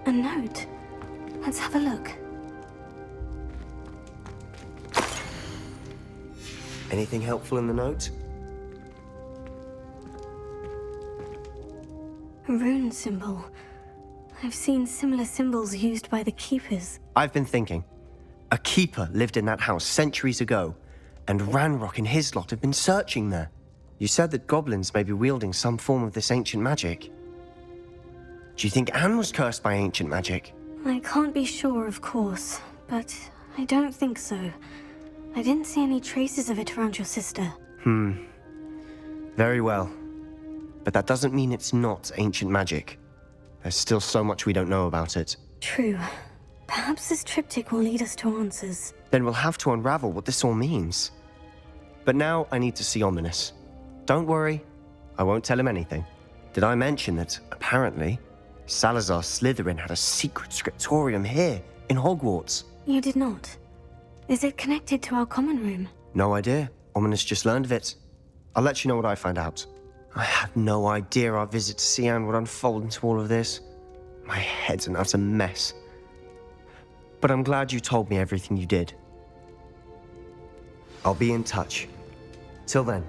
A note. Let's have a look. Anything helpful in the note? A rune symbol. I've seen similar symbols used by the Keepers. I've been thinking. A keeper lived in that house centuries ago, and Ranrock and his lot have been searching there. You said that goblins may be wielding some form of this ancient magic. Do you think Anne was cursed by ancient magic? I can't be sure, of course, but I don't think so. I didn't see any traces of it around your sister. Very well. But that doesn't mean it's not ancient magic. There's still so much we don't know about it. True. Perhaps this triptych will lead us to answers. Then we'll have to unravel what this all means. But now I need to see Ominous. Don't worry, I won't tell him anything. Did I mention that, apparently, Salazar Slytherin had a secret scriptorium here, in Hogwarts? You did not. Is it connected to our common room? No idea. Ominous just learned of it. I'll let you know what I find out. I had no idea our visit to Cian would unfold into all of this. My head's an utter mess. But I'm glad you told me everything you did. I'll be in touch. Till then.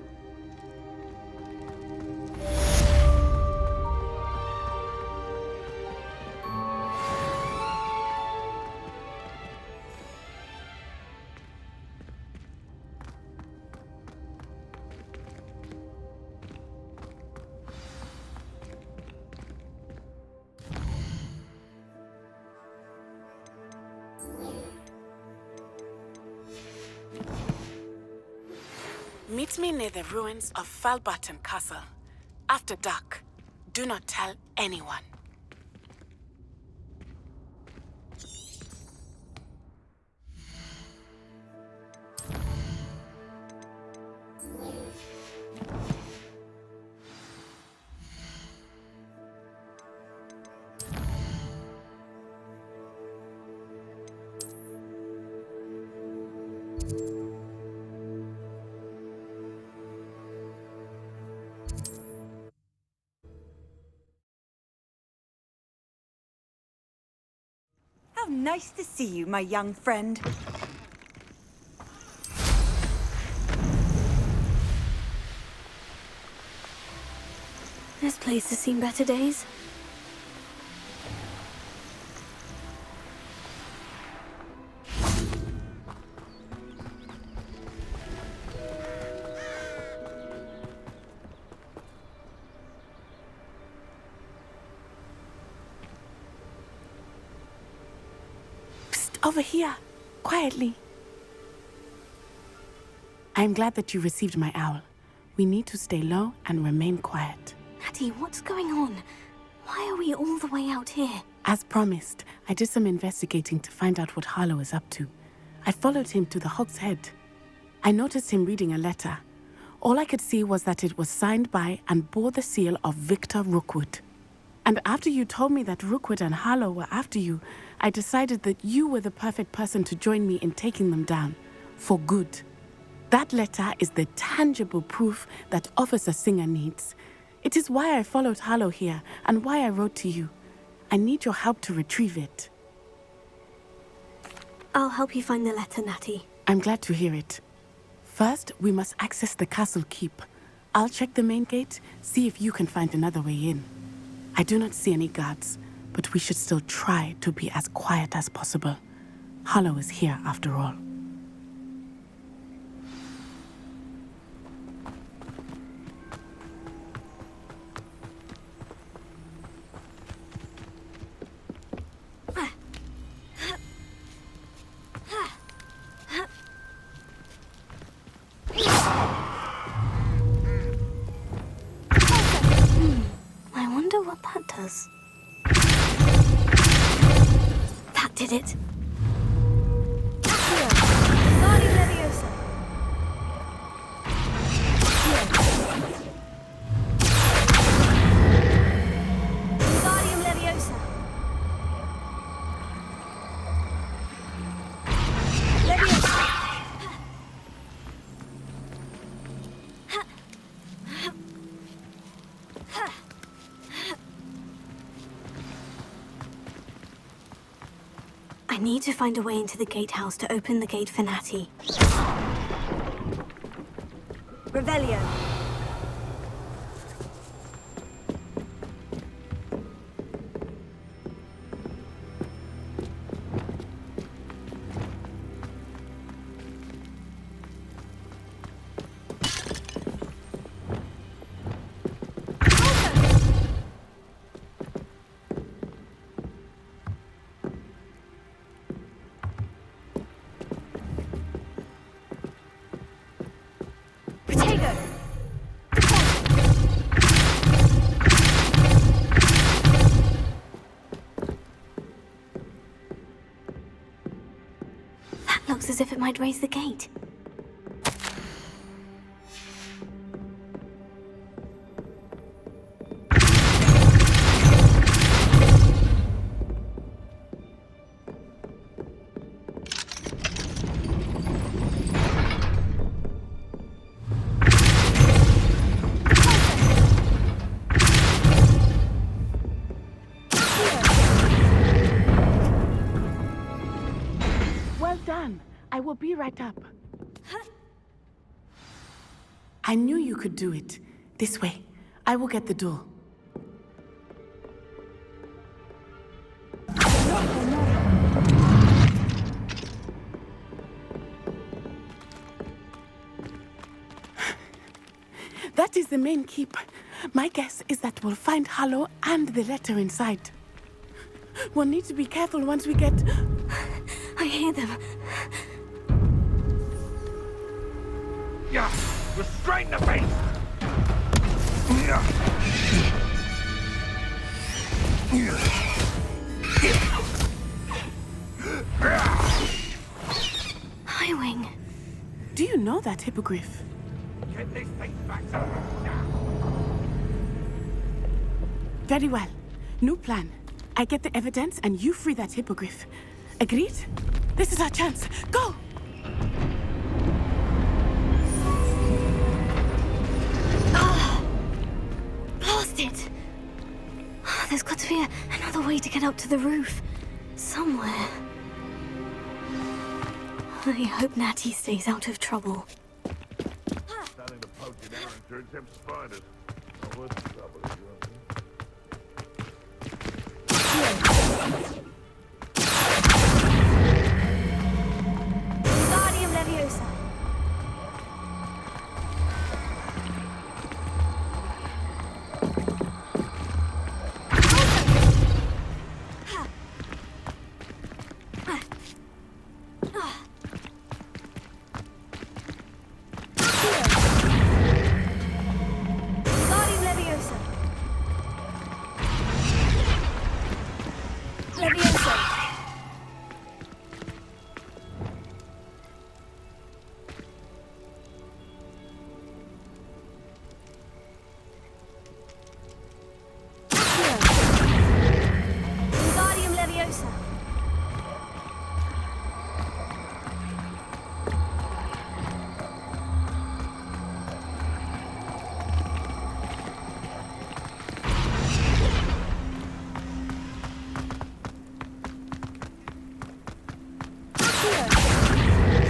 Meet me near the ruins of Falbarton Castle. After dark. Do not tell anyone. How nice to see you, my young friend. This place has seen better days. Over here, quietly. I'm glad that you received my owl. We need to stay low and remain quiet. Natty, what's going on? Why are we all the way out here? As promised, I did some investigating to find out what Harlow is up to. I followed him to the Hog's Head. I noticed him reading a letter. All I could see was that it was signed by and bore the seal of Victor Rookwood. And after you told me that Rookwood and Harlow were after you, I decided that you were the perfect person to join me in taking them down. For good. That letter is the tangible proof that Officer Singer needs. It is why I followed Harlow here and why I wrote to you. I need your help to retrieve it. I'll help you find the letter, Natty. I'm glad to hear it. First, we must access the castle keep. I'll check the main gate, see if you can find another way in. I do not see any guards, but we should still try to be as quiet as possible. Harlow is here after all. I wonder what that does. That did it. I need to find a way into the gatehouse to open the gate for Natty. Revelio. Looks as if it might raise the gate. Well done. I will be right up. I knew you could do it. This way. I will get the door. That is the main keep. My guess is that we'll find Harlow and the letter inside. We'll need to be careful once we get... I hear them. Yeah, restrain the beast! Highwing. Do you know that hippogriff? Get this thing back to now! Very well. New plan. I get the evidence and you free that hippogriff. Agreed? This is our chance. Go! Blast it! There's got to be another way to get up to the roof. Somewhere. I hope Natty stays out of trouble. Starting to poke in errand turns them spiders. Oh, what's the trouble? Wingardium Leviosa. Wingardium Leviosa. Leviosa. Wingardium Leviosa.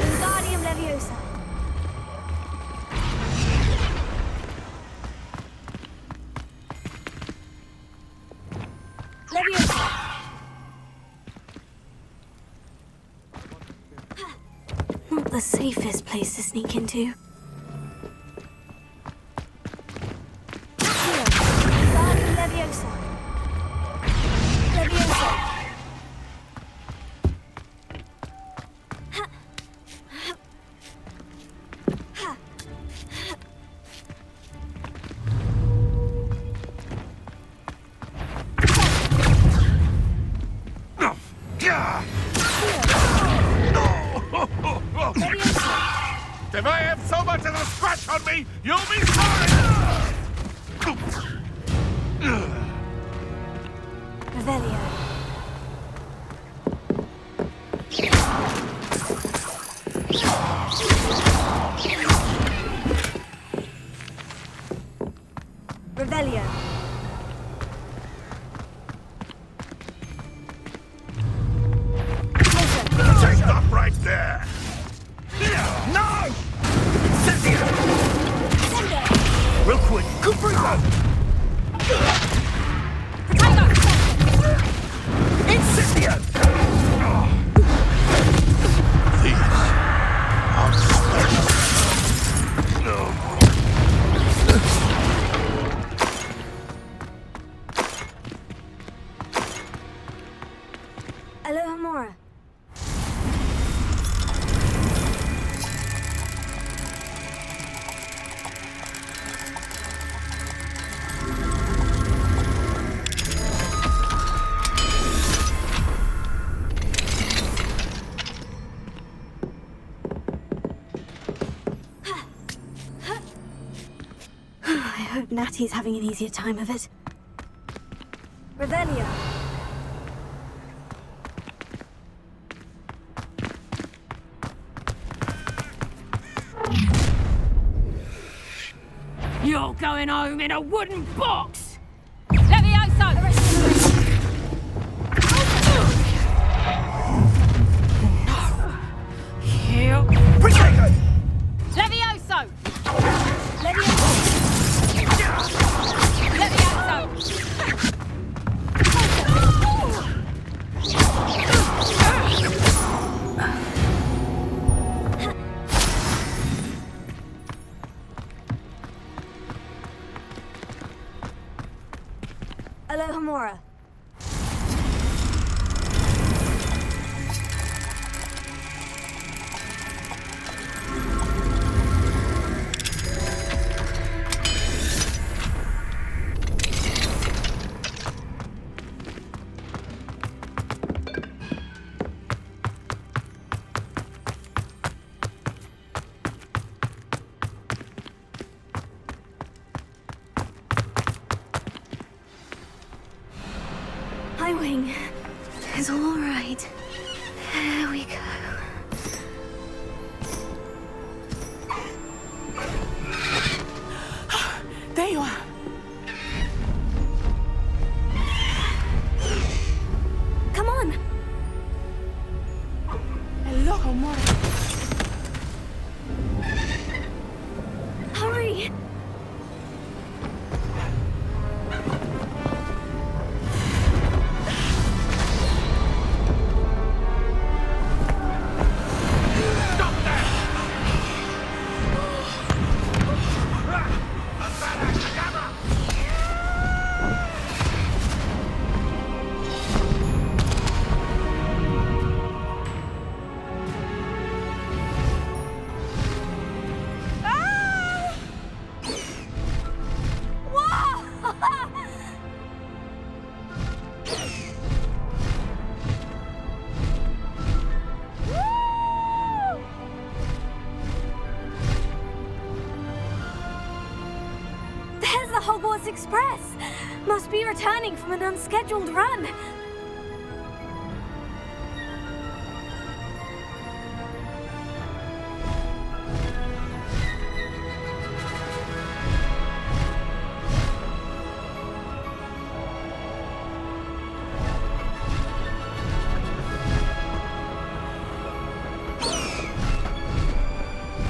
Wingardium Leviosa. Leviosa. Not the safest place to sneak into. Wingardium Leviosa. Leviosa. If I have so much as a scratch on me, you'll be sorry! Revelio. Revelio. Alohomora. I hope Natty's having an easier time of it. Revelio. You're going home in a wooden box! Levioso! No! Heal! Levioso! Alohomora. Highwing is all right. There we go. There you are. Come on! Alohomora. Hurry! There's the Hogwarts Express! Must be returning from an unscheduled run.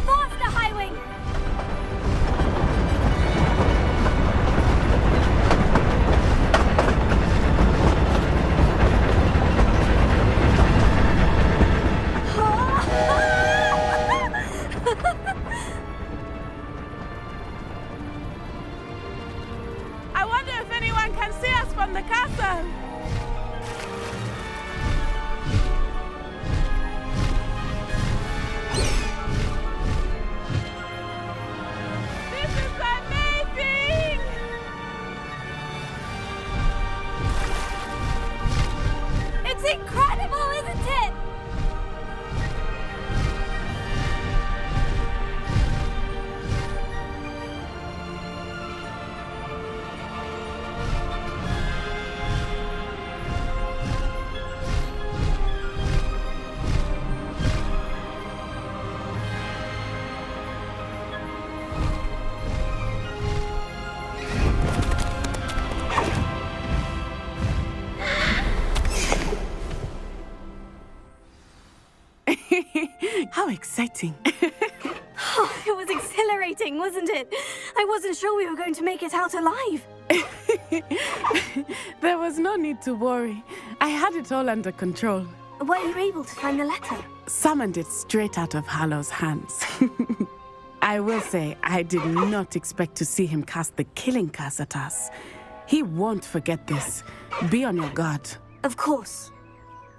Faster, Highwing! I wonder if anyone can see us from the castle. This is amazing! It's incredible, isn't it? How exciting. Oh, it was exhilarating, wasn't it? I wasn't sure we were going to make it out alive. There was no need to worry. I had it all under control. Were you able to find the letter? Summoned it straight out of Hallow's hands. I will say, I did not expect to see him cast the killing curse at us. He won't forget this. Be on your guard. Of course.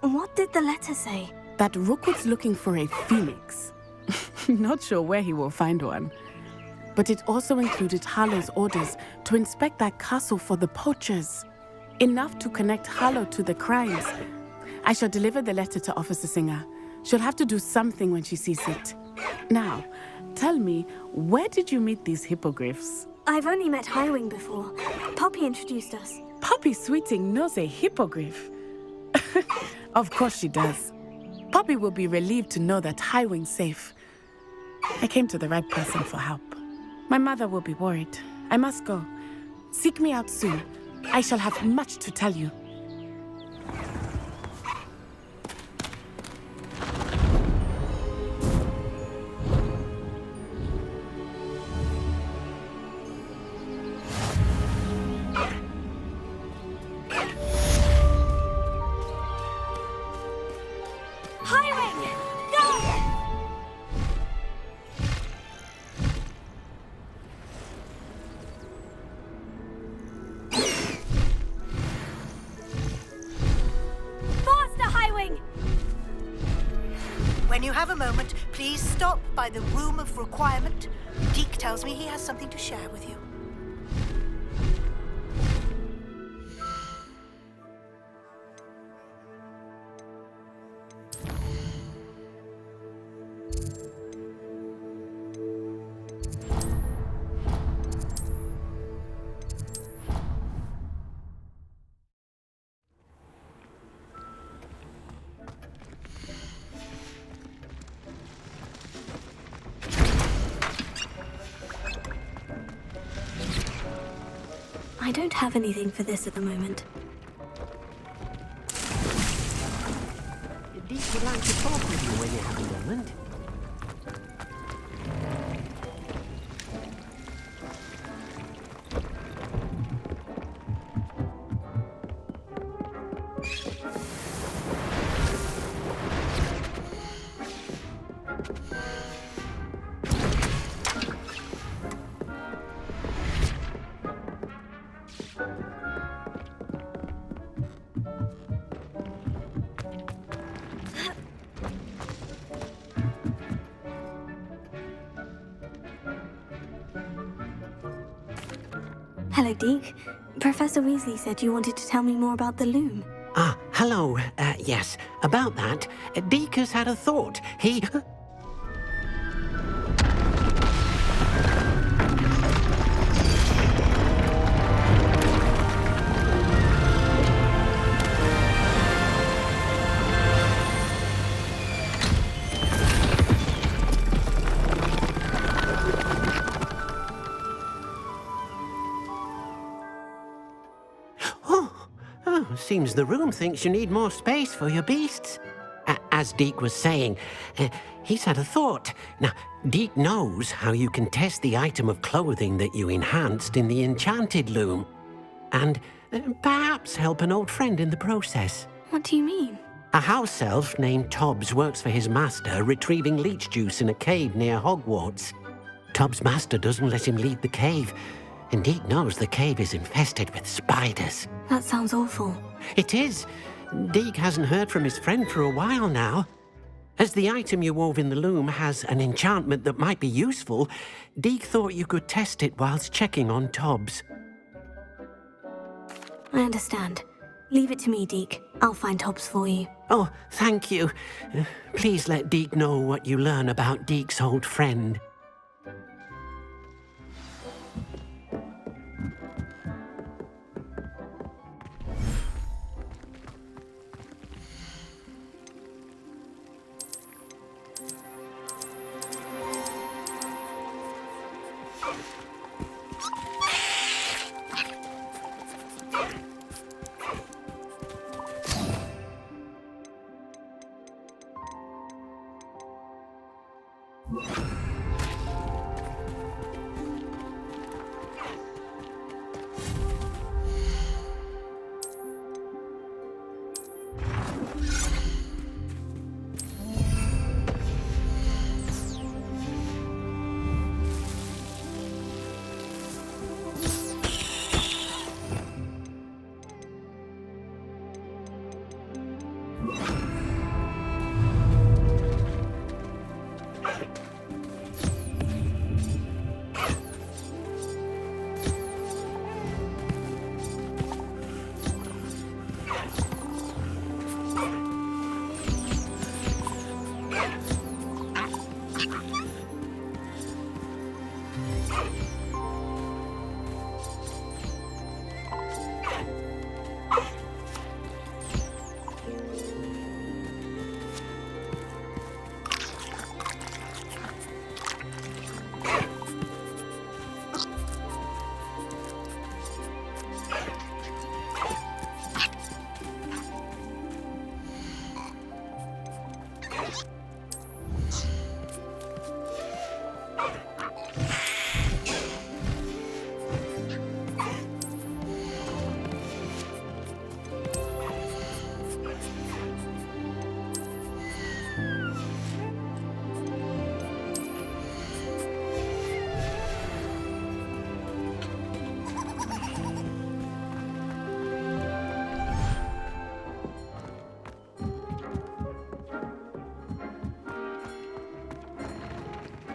What did the letter say? That Rookwood's looking for a phoenix. Not sure where he will find one. But it also included Harlow's orders to inspect that castle for the poachers. Enough to connect Harlow to the crimes. I shall deliver the letter to Officer Singer. She'll have to do something when she sees it. Now, tell me, where did you meet these hippogriffs? I've only met Highwing before. Poppy introduced us. Poppy Sweeting knows a hippogriff. Of course she does. Poppy will be relieved to know that Highwing's safe. I came to the right person for help. My mother will be worried. I must go. Seek me out soon. I shall have much to tell you. When you have a moment, please stop by the Room of Requirement. Deke tells me he has something to share with you. I don't have anything for this at the moment. Deke would like to talk with you when you have a moment. Hello, Deke. Professor Weasley said you wanted to tell me more about the loom. Ah, hello. Yes, about that. Deke has had a thought. He... Seems the room thinks you need more space for your beasts. As Deke was saying, he's had a thought. Now, Deke knows how you can test the item of clothing that you enhanced in the enchanted loom. And perhaps help an old friend in the process. What do you mean? A house elf named Tobbs works for his master, retrieving leech juice in a cave near Hogwarts. Tobbs' master doesn't let him leave the cave, and Deke knows the cave is infested with spiders. That sounds awful. It is. Deke hasn't heard from his friend for a while now. As the item you wove in the loom has an enchantment that might be useful, Deke thought you could test it whilst checking on Tobbs. I understand. Leave it to me, Deke. I'll find Tobbs for you. Oh, thank you. Please let Deke know what you learn about Deke's old friend.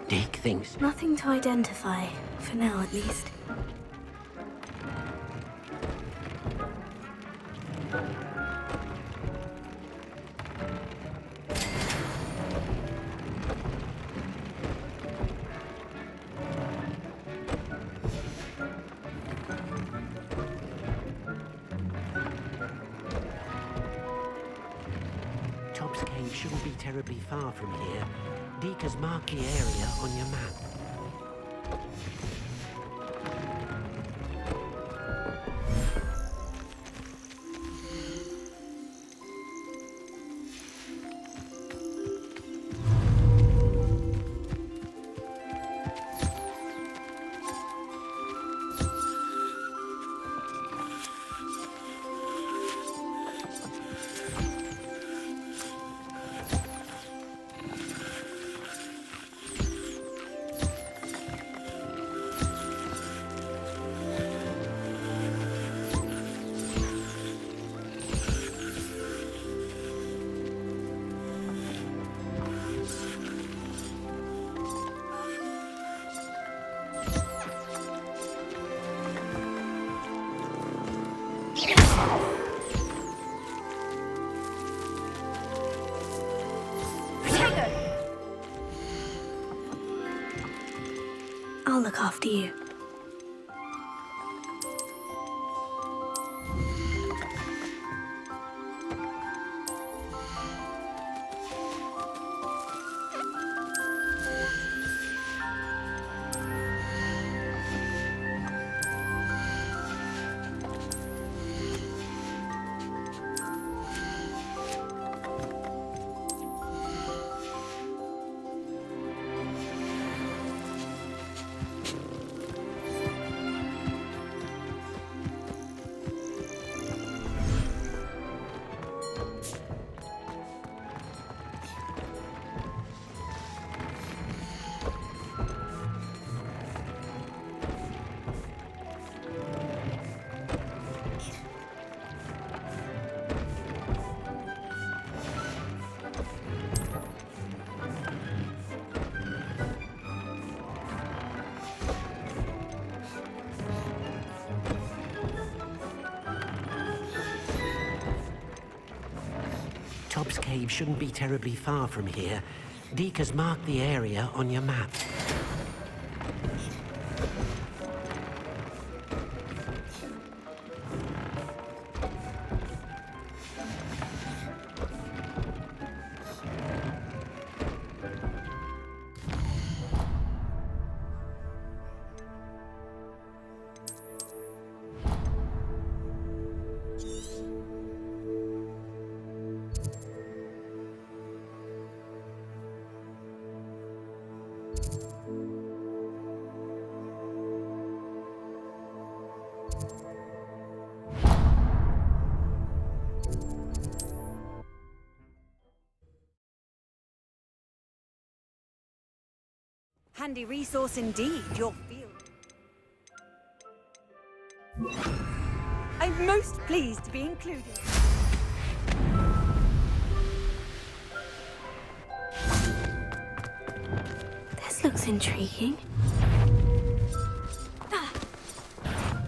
Deke thinks... Nothing to identify, for now at least. Top's Cave shouldn't be terribly far from here. Deke has marked the area on your map. I'll look after you. Top's Cave shouldn't be terribly far from here. Deke has marked the area on your map. Handy resource indeed, your field. I'm most pleased to be included. looks intriguing.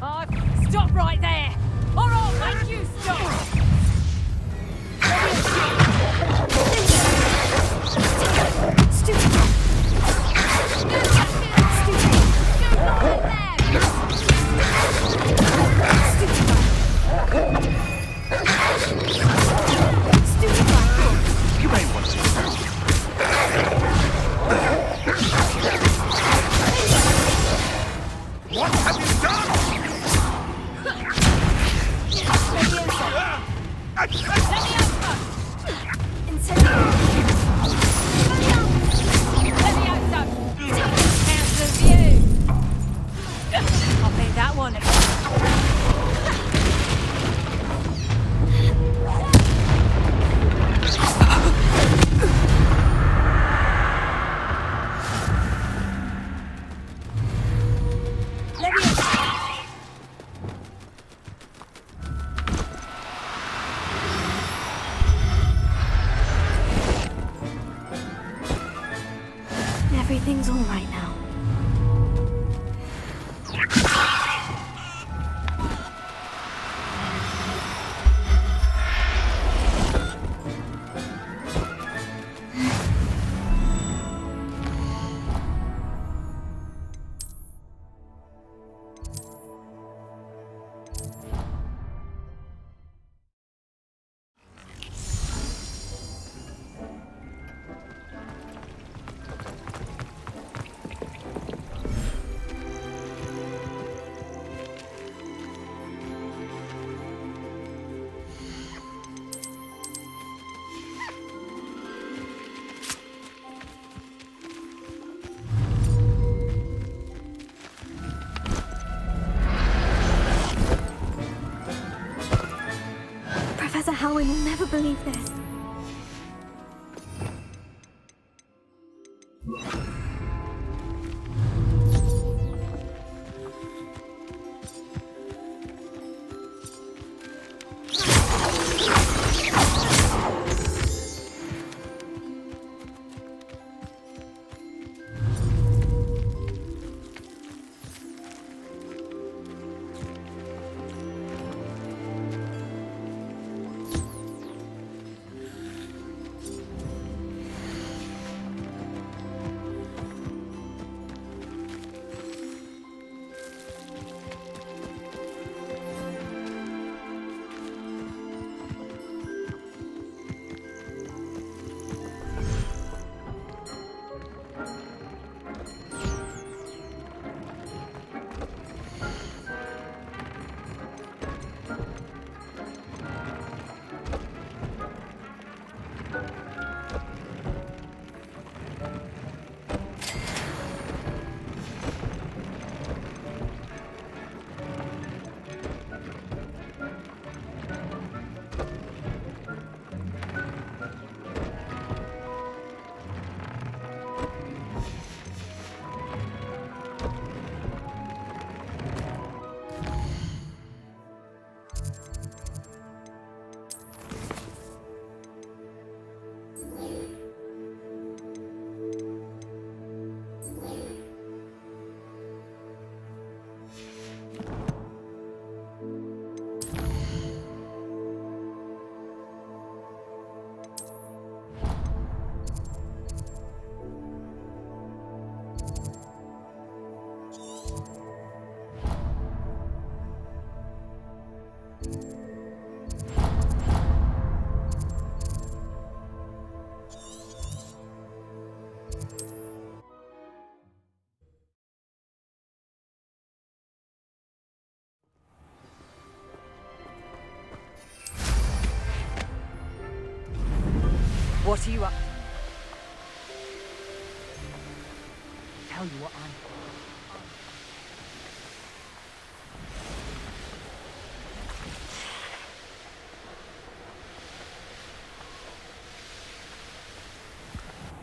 Oh, stop right there! Or I'll make you stop! You may want to sit down. What have you done? I'll pay that one. Everything's all right now. Professor Howin will never believe this. What are you up? Tell you what I'm.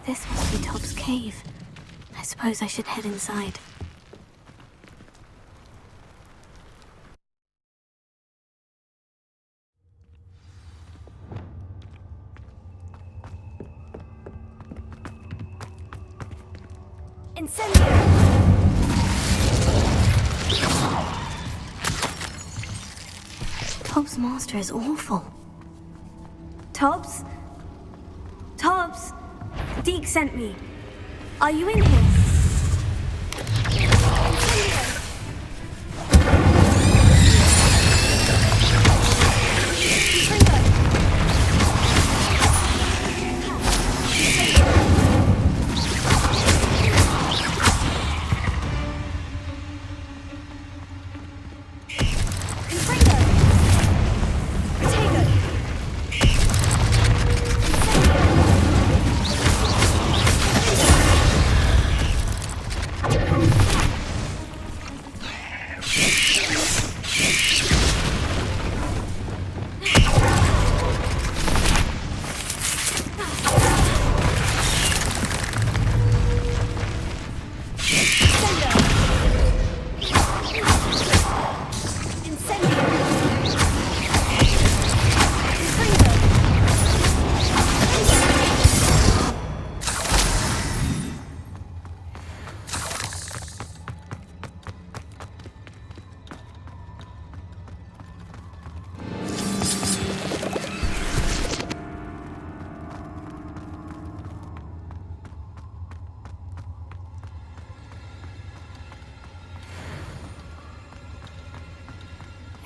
This must be Top's cave. I suppose I should head inside. Tobbs' master is awful. Tobbs? Tobbs! Deke sent me. Are you in here?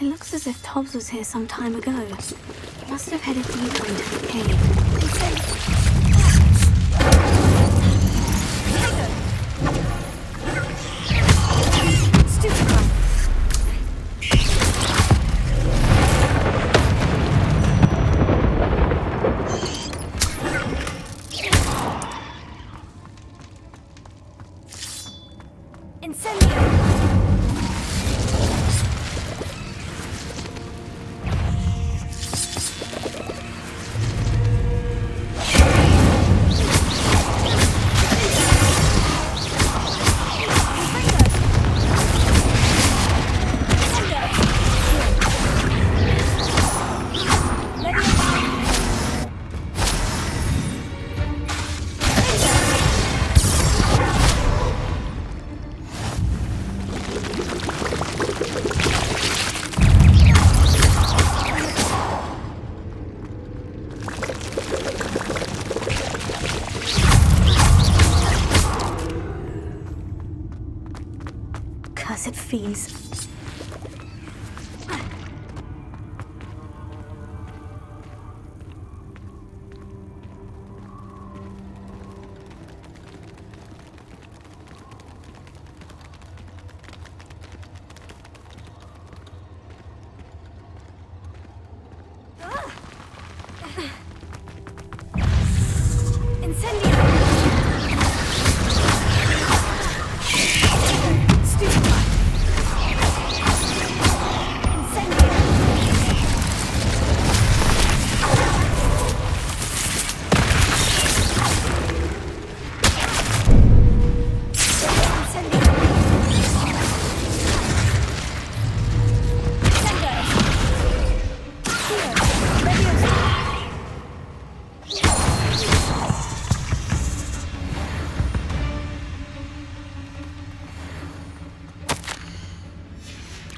It looks as if Tobbs was here some time ago. He must have headed deeper into the cave. Cursed fiends.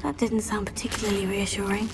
That didn't sound particularly reassuring.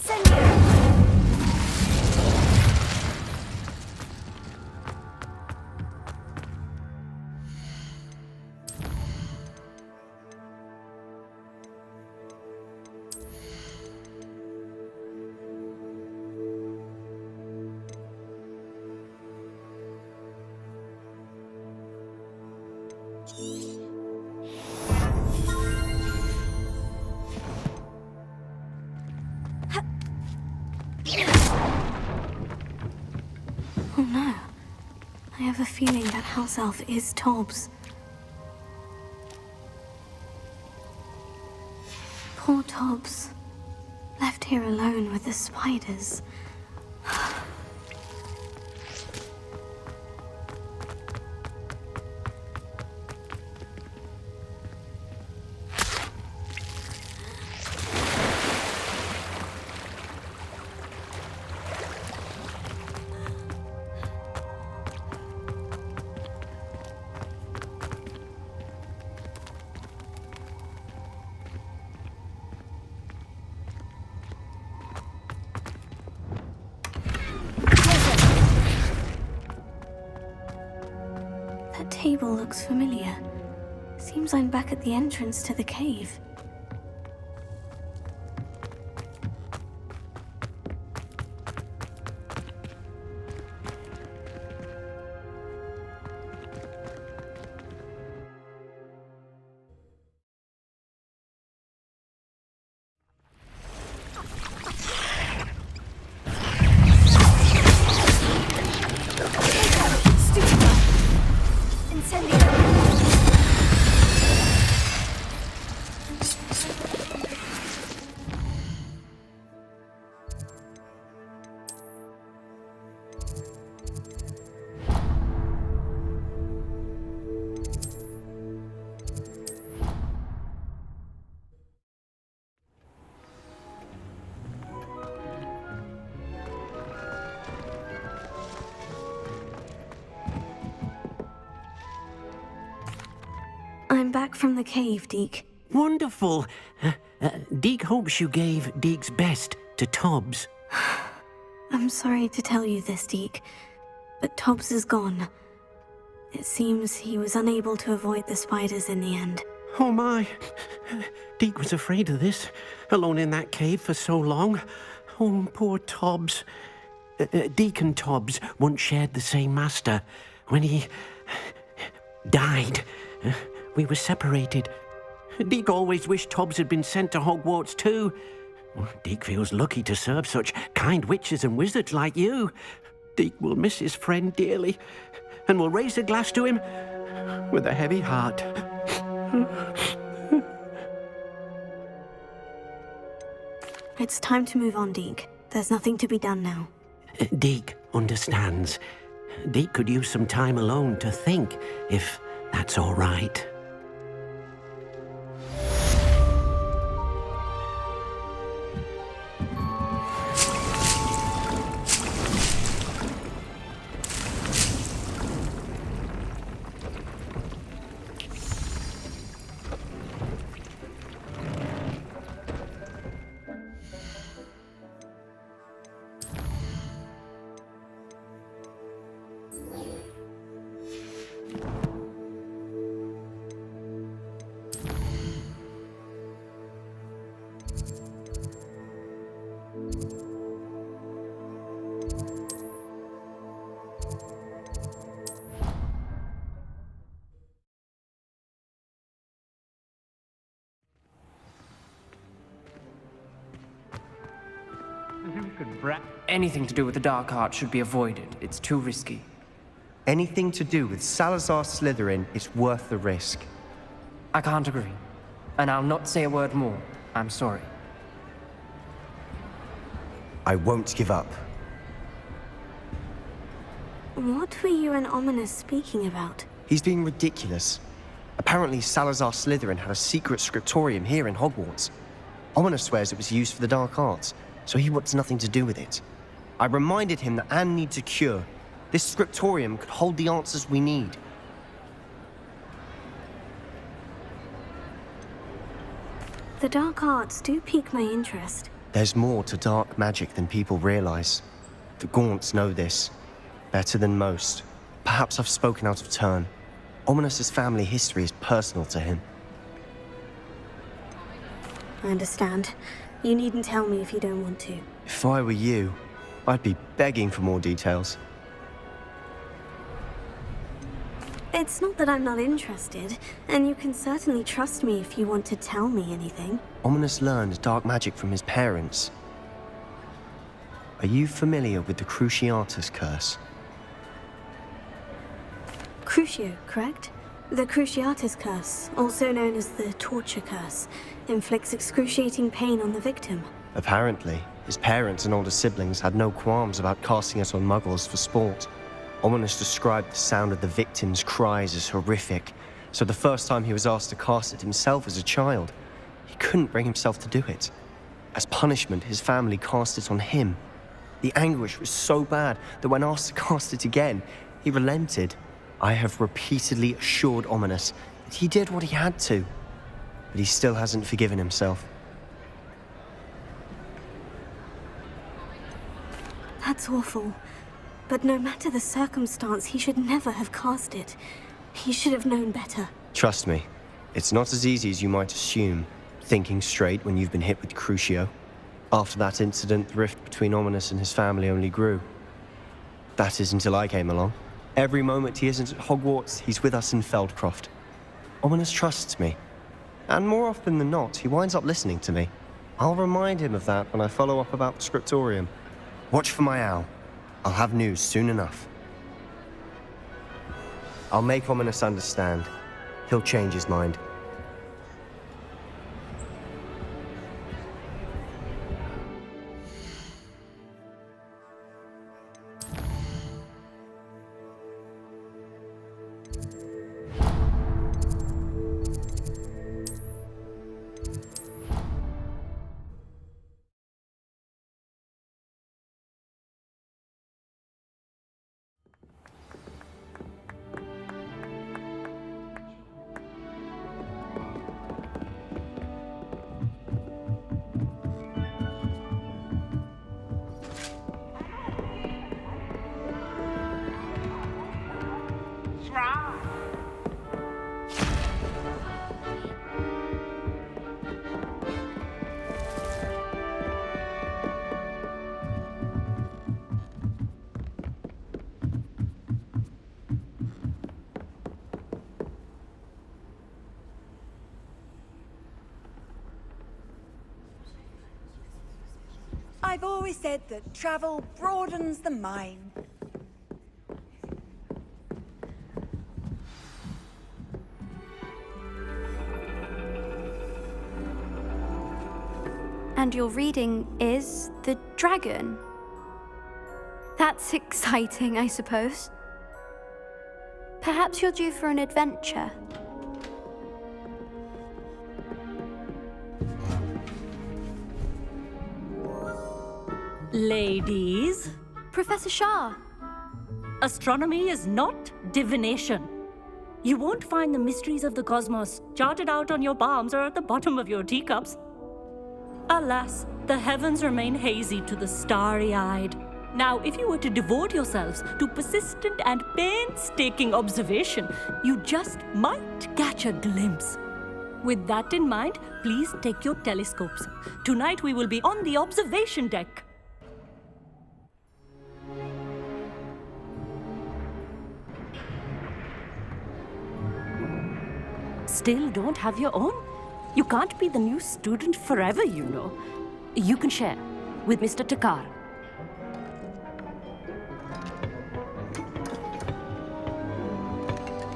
Incendio! Oh no. I have a feeling that house elf is Tobbs. Poor Tobbs. Left here alone with the spiders. That table looks familiar. Seems I'm back at the entrance to the cave. I'm back from the cave, Deke. Wonderful. Deke hopes you gave Deke's best to Tobbs. I'm sorry to tell you this, Deke, but Tobbs is gone. It seems he was unable to avoid the spiders in the end. Oh my. Deke was afraid of this, alone in that cave for so long. Oh, poor Tobbs. Deke and Tobbs once shared the same master. When he died, we were separated. Deke always wished Tobbs had been sent to Hogwarts too. Well, Deke feels lucky to serve such kind witches and wizards like you. Deke will miss his friend dearly, and will raise a glass to him with a heavy heart. It's time to move on, Deke. There's nothing to be done now. Deke understands. Deke could use some time alone to think, if that's all right. Anything to do with the dark arts should be avoided. It's too risky. Anything to do with Salazar Slytherin is worth the risk. I can't agree. And I'll not say a word more. I'm sorry. I won't give up. What were you and Ominous speaking about? He's being ridiculous. Apparently, Salazar Slytherin had a secret scriptorium here in Hogwarts. Ominous swears it was used for the dark arts, so he wants nothing to do with it. I reminded him that Anne needs a cure. This scriptorium could hold the answers we need. The dark arts do pique my interest. There's more to dark magic than people realize. The Gaunts know this better than most. Perhaps I've spoken out of turn. Ominous's family history is personal to him. I understand. You needn't tell me if you don't want to. If I were you, I'd be begging for more details. It's not that I'm not interested, and you can certainly trust me if you want to tell me anything. Ominous learned dark magic from his parents. Are you familiar with the Cruciatus curse? Crucio, correct? The Cruciatus curse, also known as the torture curse, inflicts excruciating pain on the victim. Apparently, his parents and older siblings had no qualms about casting it on muggles for sport. Ominous described the sound of the victim's cries as horrific, so the first time he was asked to cast it himself as a child, he couldn't bring himself to do it. As punishment, his family cast it on him. The anguish was so bad that when asked to cast it again, he relented. I have repeatedly assured Ominous that he did what he had to, but he still hasn't forgiven himself. That's awful. But no matter the circumstance, he should never have cast it. He should have known better. Trust me, it's not as easy as you might assume, thinking straight when you've been hit with Crucio. After that incident, the rift between Ominous and his family only grew. That is until I came along. Every moment he isn't at Hogwarts, he's with us in Feldcroft. Ominous trusts me. And more often than not, he winds up listening to me. I'll remind him of that when I follow up about the scriptorium. Watch for my owl. I'll have news soon enough. I'll make Ominous understand. He'll change his mind. I've always said that travel broadens the mind. And your reading is the dragon. That's exciting, I suppose. Perhaps you're due for an adventure. Ladies, Professor Shah. astronomy is not divination. You won't find the mysteries of the cosmos charted out on your palms or at the bottom of your teacups. Alas, the heavens remain hazy to the starry-eyed. Now, if you were to devote yourselves to persistent and painstaking observation, you just might catch a glimpse. With that in mind, please take your telescopes. Tonight we will be on the observation deck. Still don't have your own? You can't be the new student forever, you know. You can share with Mr. Takar.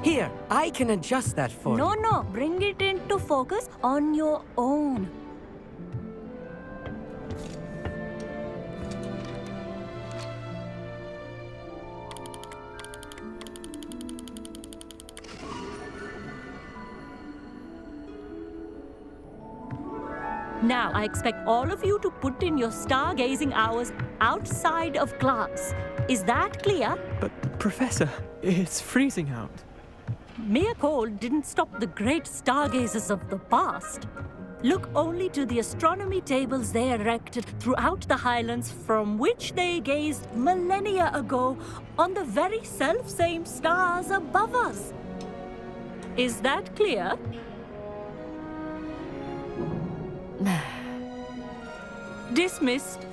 Here, I can adjust that for you. No, bring it into focus on your own. Now, I expect all of you to put in your stargazing hours outside of class. Is that clear? But, Professor, it's freezing out. Mere cold didn't stop the great stargazers of the past. look only to the astronomy tables they erected throughout the Highlands, from which they gazed millennia ago on the very self-same stars above us. Is that clear? Dismissed.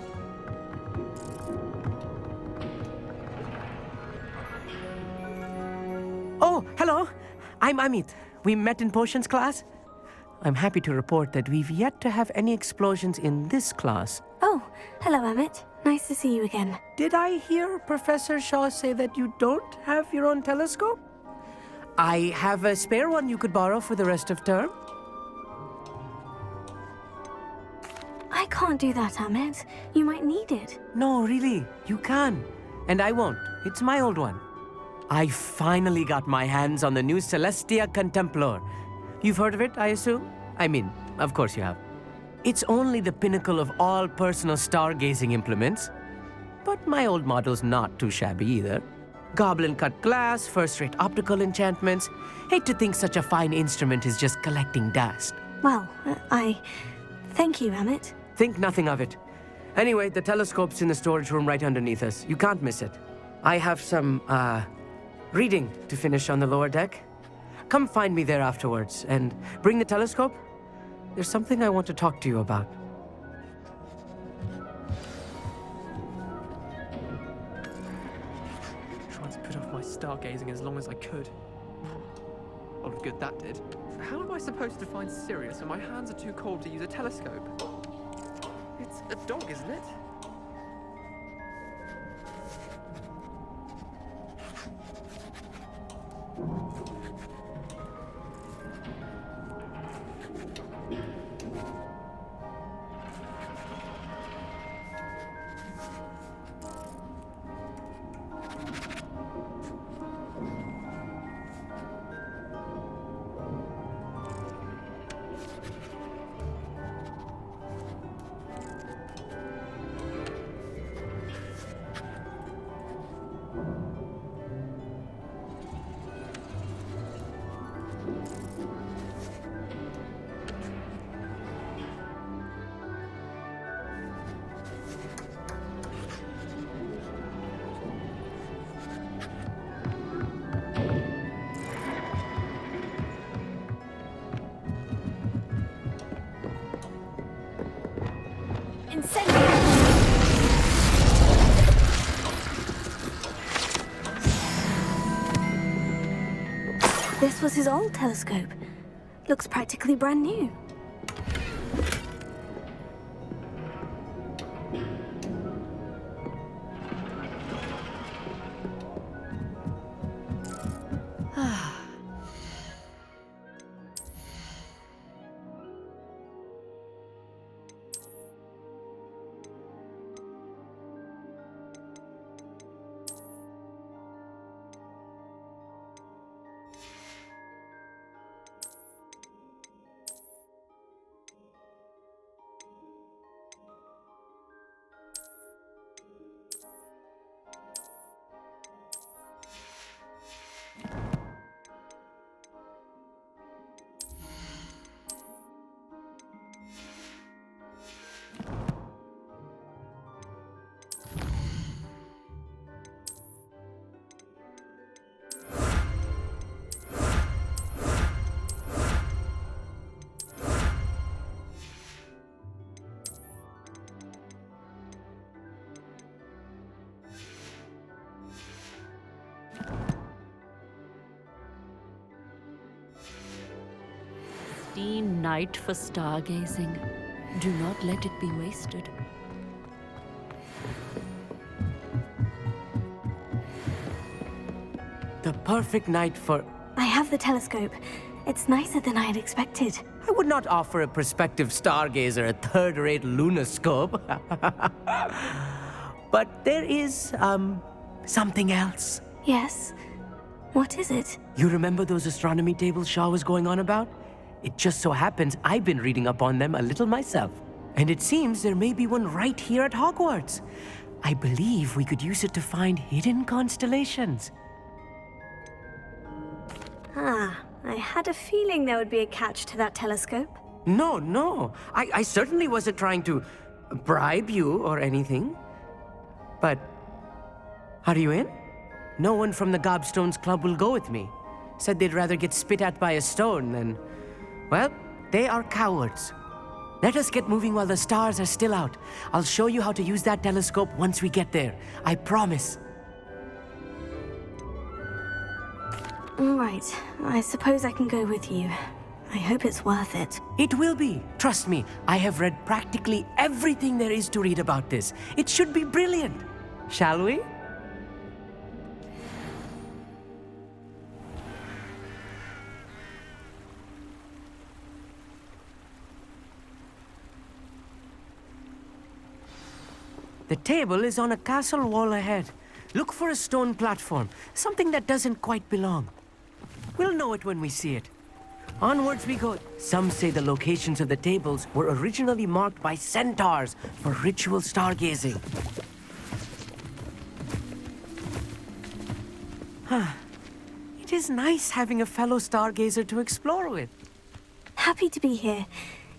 Oh, hello. I'm Amit. We met in potions class. I'm happy to report that we've yet to have any explosions in this class. Oh, hello, Emmett. Nice to see you again. Did I hear Professor Shaw say that you don't have your own telescope? I have a spare one you could borrow for the rest of term. I can't do that, Emmett. You might need it. No, really, you can. And I won't. It's my old one. I finally got my hands on the new Celestia Contemplar. You've heard of it, I assume? I mean, of course you have. It's only the pinnacle of all personal stargazing implements. But my old model's not too shabby either. Goblin-cut glass, first-rate optical enchantments. Hate to think such a fine instrument is just collecting dust. Well, thank you, Emmett. Think nothing of it. Anyway, the telescope's in the storage room right underneath us. You can't miss it. I have some, reading to finish on the lower deck. Come find me there afterwards, and bring the telescope. There's something I want to talk to you about. Trying to put off my stargazing as long as I could. A lot of good that did. How am I supposed to find Sirius when my hands are too cold to use a telescope? It's a dog, isn't it? This was his old telescope. Looks practically brand new. Pristine night for stargazing. Do not let it be wasted. The perfect night for... I have the telescope. It's nicer than I had expected. I would not offer a prospective stargazer a third-rate lunoscope. But there is, something else. Yes? What is it? You remember those astronomy tables Shaw was going on about? It just so happens I've been reading up on them a little myself. And it seems there may be one right here at Hogwarts. I believe we could use it to find hidden constellations. Ah, I had a feeling there would be a catch to that telescope. No, no. I certainly wasn't trying to bribe you or anything. But are you in? No one from the Gobstones Club will go with me. Said they'd rather get spit at by a stone than... Well, they are cowards. Let us get moving while the stars are still out. I'll show you how to use that telescope once we get there. I promise. All right, I suppose I can go with you. I hope it's worth it. It will be. Trust me, I have read practically everything there is to read about this. It should be brilliant. Shall we? The table is on a castle wall ahead. Look for a stone platform, something that doesn't quite belong. We'll know it when we see it. Onwards we go. Some say the locations of the tables were originally marked by centaurs for ritual stargazing. It is nice having a fellow stargazer to explore with. Happy to be here.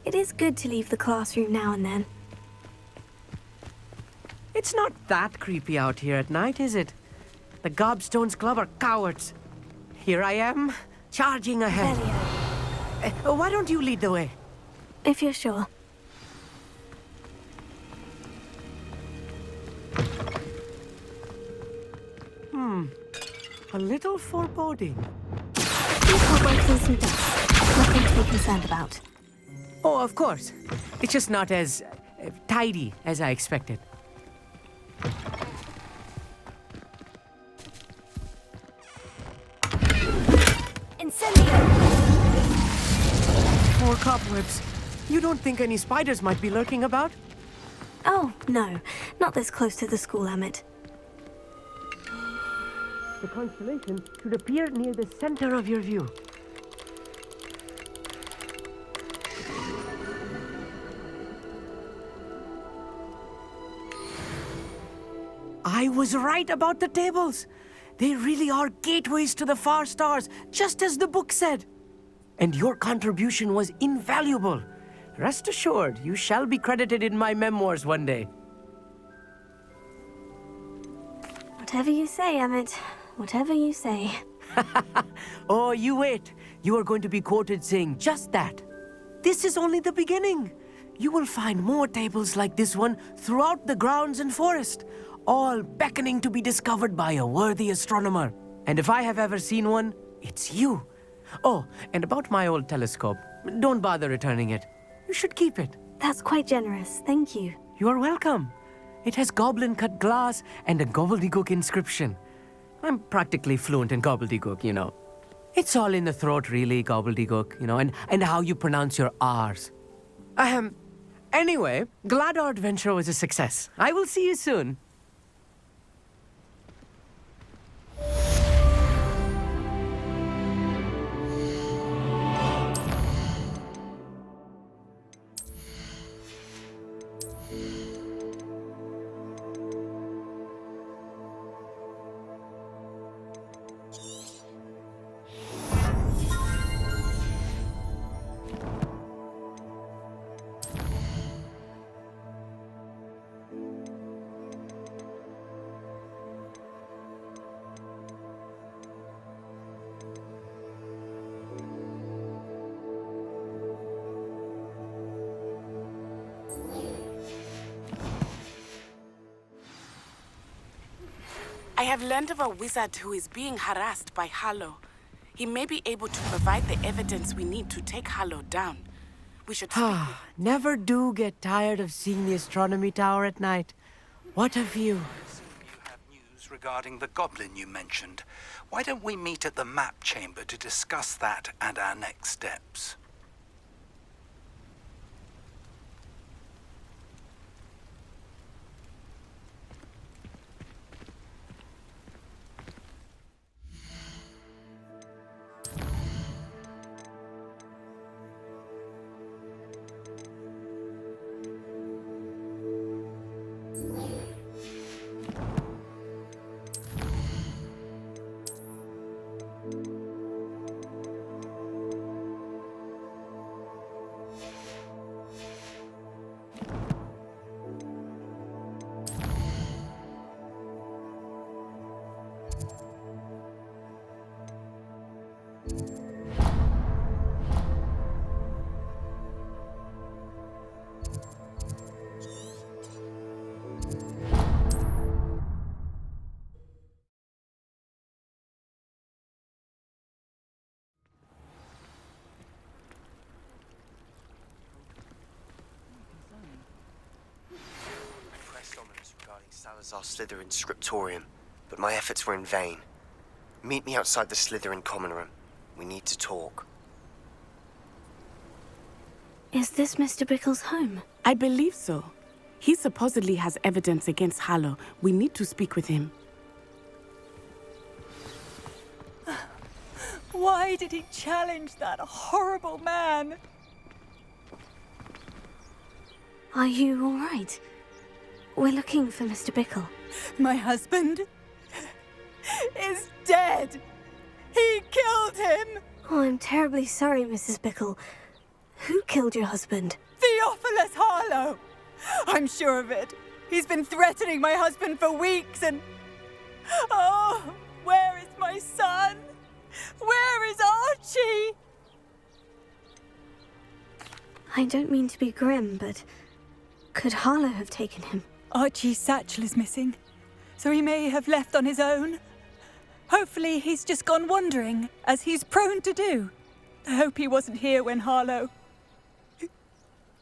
It is good to leave the classroom now and then. It's not that creepy out here at night, is it? The Gobstones Club are cowards. Here I am, charging ahead. Why don't you lead the way? If you're sure. A little foreboding. These Hogwarts and some dust. Nothing to be concerned about. Oh, of course. It's just not as tidy as I expected. Incendio! More cobwebs. You don't think any spiders might be lurking about? Oh, no. Not this close to the school, Emmett. The constellation should appear near the center of your view. I was right about the tables. They really are gateways to the far stars, just as the book said. And your contribution was invaluable. Rest assured, you shall be credited in my memoirs one day. Whatever you say, Emmett. Whatever you say. Oh, you wait. You are going to be quoted saying just that. This is only the beginning. You will find more tables like this one throughout the grounds and forest, all beckoning to be discovered by a worthy astronomer. And if I have ever seen one, it's you. Oh, and about my old telescope, don't bother returning it. You should keep it. That's quite generous, thank you. You are welcome. It has goblin-cut glass and a gobbledygook inscription. I'm practically fluent in gobbledygook, you know. It's all in the throat, really, gobbledygook, you know, and how you pronounce your R's. Anyway, glad our adventure was a success. I will see you soon. I have learned of a wizard who is being harassed by Harlow. He may be able to provide the evidence we need to take Harlow down. We should speak with... Never do get tired of seeing the astronomy tower at night. What a view. You have news regarding the goblin you mentioned. Why don't we meet at the map chamber to discuss that and our next steps? Salazar Slytherin scriptorium, but my efforts were in vain. Meet me outside the Slytherin common room. We need to talk. Is this Mr. Bickle's home? I believe so. He supposedly has evidence against Harlow. We need to speak with him. Why did he challenge that horrible man? Are you all right? We're looking for Mr. Bickle. My husband is dead. He killed him. Oh, I'm terribly sorry, Mrs. Bickle. Who killed your husband? Theophilus Harlow. I'm sure of it. He's been threatening my husband for weeks and... Oh, where is my son? Where is Archie? I don't mean to be grim, but could Harlow have taken him? Archie's satchel is missing, so he may have left on his own. Hopefully he's just gone wandering, as he's prone to do. I hope he wasn't here when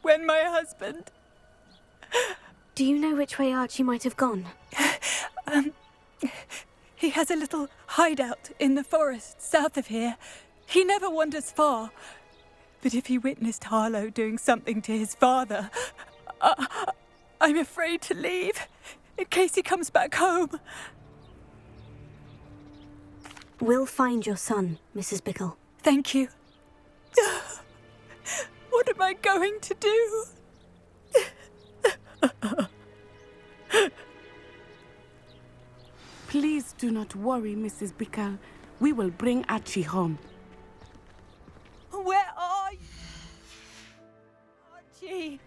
when my husband... Do you know which way Archie might have gone? He has a little hideout in the forest south of here. He never wanders far. But if he witnessed Harlow doing something to his father, I'm afraid to leave, in case he comes back home. We'll find your son, Mrs. Bickle. Thank you. What am I going to do? Please do not worry, Mrs. Bickle. We will bring Archie home. Where are you? Archie!